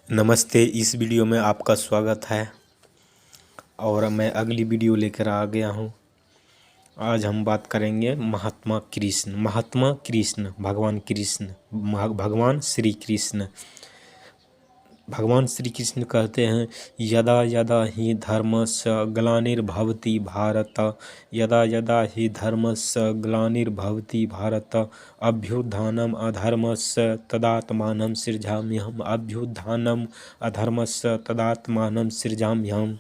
नमस्ते। इस वीडियो में आपका स्वागत है और मैं अगली वीडियो लेकर आ गया हूँ। आज हम बात करेंगे महात्मा कृष्ण भगवान श्री कृष्ण कहते हैं, यदा यदा हि धर्मस्य ग्लानिर्भवति भारत, यदा यदा हि धर्मस्य ग्लानिर्भवति भारत, अभ्युत्थानम् अधर्मस्य तदात्मानं सृजाम्यहम्, अभ्युत्थानम् अधर्मस्य तदात्मानं सृजाम्यहम्,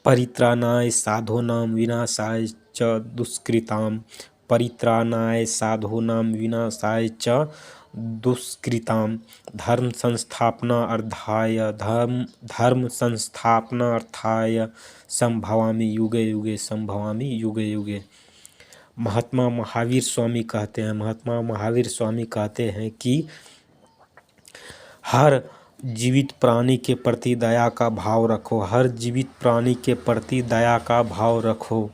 परित्राणाय साधूनां विनाशाय च दुष्कृताम्, परित्राणाय साधूनां विनाशाय च दुष्कृताम्, धर्म संस्थापनार्थाय संभवामि युगे युगे। महात्मा महावीर स्वामी कहते हैं कि हर जीवित प्राणी के प्रति दया का भाव रखो, हर जीवित प्राणी के प्रति दया का भाव रखो।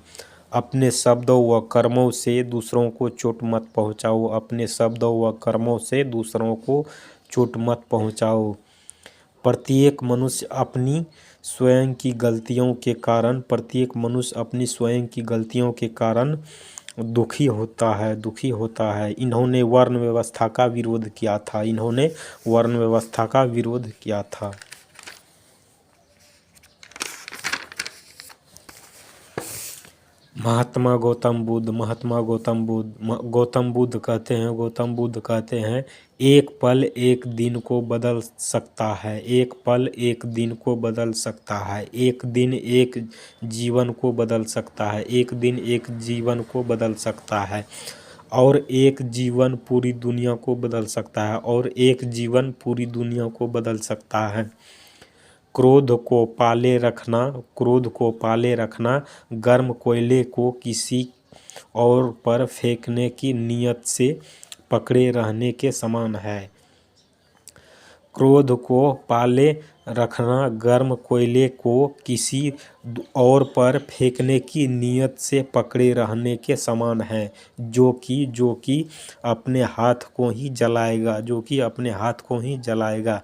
अपने शब्दों व कर्मों से दूसरों को चोट मत पहुंचाओ, अपने शब्दों व कर्मों से दूसरों को चोट मत पहुंचाओ। प्रत्येक मनुष्य अपनी स्वयं की गलतियों के कारण दुखी होता है। इन्होंने वर्ण व्यवस्था का विरोध किया था। महात्मा गौतम बुद्ध कहते हैं, एक पल एक दिन को बदल सकता है, एक पल एक दिन को बदल सकता है, एक दिन एक जीवन को बदल सकता है, एक दिन एक जीवन को बदल सकता है, और एक जीवन पूरी दुनिया को बदल सकता है, और एक जीवन पूरी दुनिया को बदल सकता है। क्रोध को पाले रखना गर्म कोयले को किसी और पर फेंकने की नीयत से पकड़े रहने के समान है। क्रोध को पाले रखना गर्म कोयले को किसी और पर फेंकने की नीयत से पकड़े रहने के समान है, जो कि अपने हाथ को ही जलाएगा।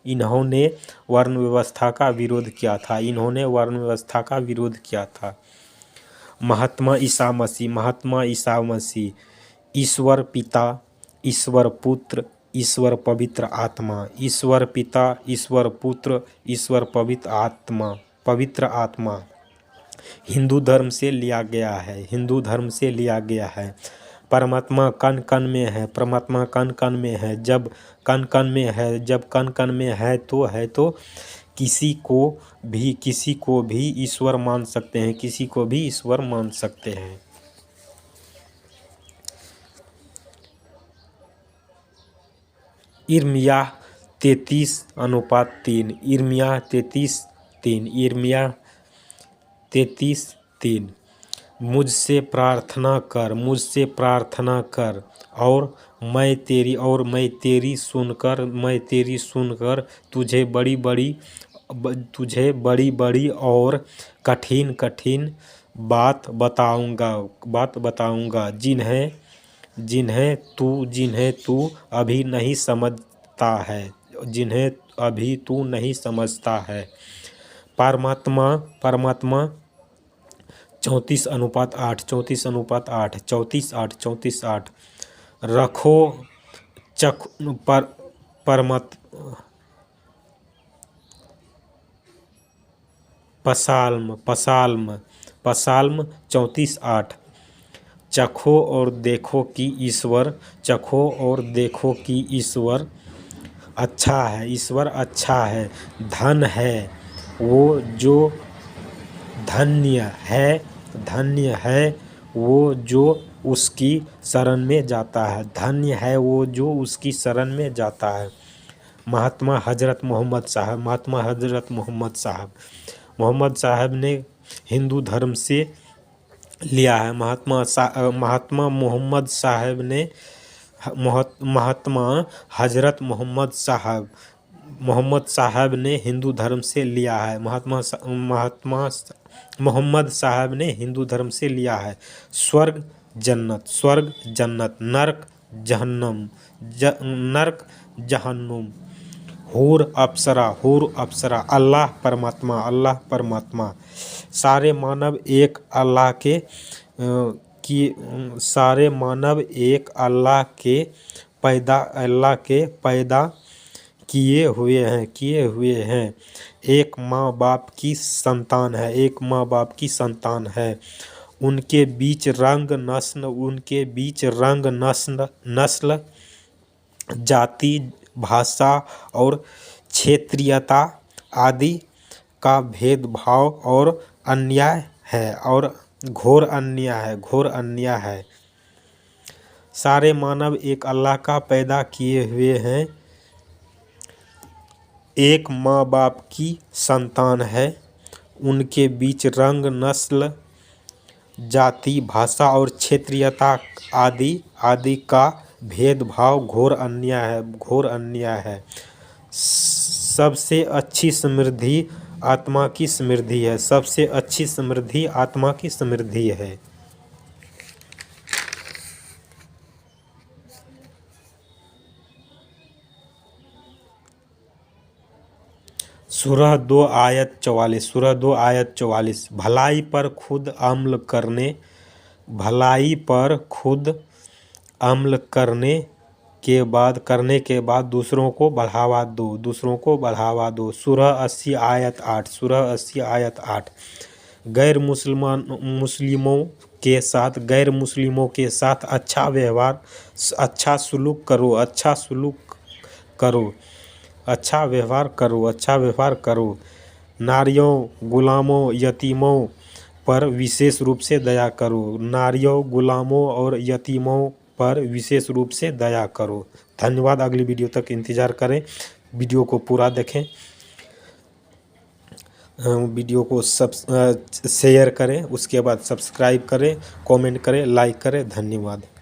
इन्होंने वर्ण व्यवस्था का विरोध किया था। महात्मा ईसा मसीह, ईश्वर पिता, ईश्वर पुत्र, ईश्वर पवित्र आत्मा, ईश्वर पिता, ईश्वर पुत्र, ईश्वर पवित्र आत्मा हिंदू धर्म से लिया गया है। परमात्मा कण कण में है। जब कण कण में है तो किसी को भी ईश्वर मान सकते हैं, इर्मिया 33:3 मुझसे प्रार्थना कर और मैं तेरी सुनकर तुझे बड़ी और कठिन बात बताऊंगा, जिन्हें तू अभी नहीं समझता है। परमात्मा 34:8 रखो पसाल्म 34:8 चखो और देखो कि ईश्वर अच्छा है। धन्य है वो जो उसकी शरण में जाता है। महात्मा हजरत मोहम्मद साहब ने हिंदू धर्म से लिया है। महात्मा हजरत मोहम्मद साहब ने हिंदू धर्म से लिया है। मोहम्मद साहब ने हिंदू धर्म से लिया है। स्वर्ग जन्नत, नरक जहन्नुम। हूर अप्सरा, अल्लाह परमात्मा, अल्लाह परमात्मा। सारे मानव एक अल्लाह के सारे मानव एक अल्लाह के पैदा किए हुए हैं। एक माँ बाप की संतान है। उनके बीच रंग नस्ल जाति भाषा और क्षेत्रीयता आदि का भेदभाव और घोर अन्याय है। सारे मानव एक अल्लाह का पैदा किए हुए हैं। एक माँ बाप की संतान है। उनके बीच रंग नस्ल जाति भाषा और क्षेत्रीयता आदि का भेदभाव घोर अन्याय है। सबसे अच्छी समृद्धि आत्मा की समृद्धि है। सबसे अच्छी समृद्धि आत्मा की समृद्धि है। सूरह 2 आयत 44। भलाई पर खुद अमल करने के बाद दूसरों को बढ़ावा दो। सूरह 80 आयत 8। गैर मुस्लिमों के साथ अच्छा व्यवहार करो। नारियों गुलामों यतीमों पर विशेष रूप से दया करो। धन्यवाद। अगली वीडियो तक इंतज़ार करें। वीडियो को पूरा देखें। वीडियो को शेयर करें, उसके बाद सब्सक्राइब करें, कमेंट करें, लाइक करें। धन्यवाद।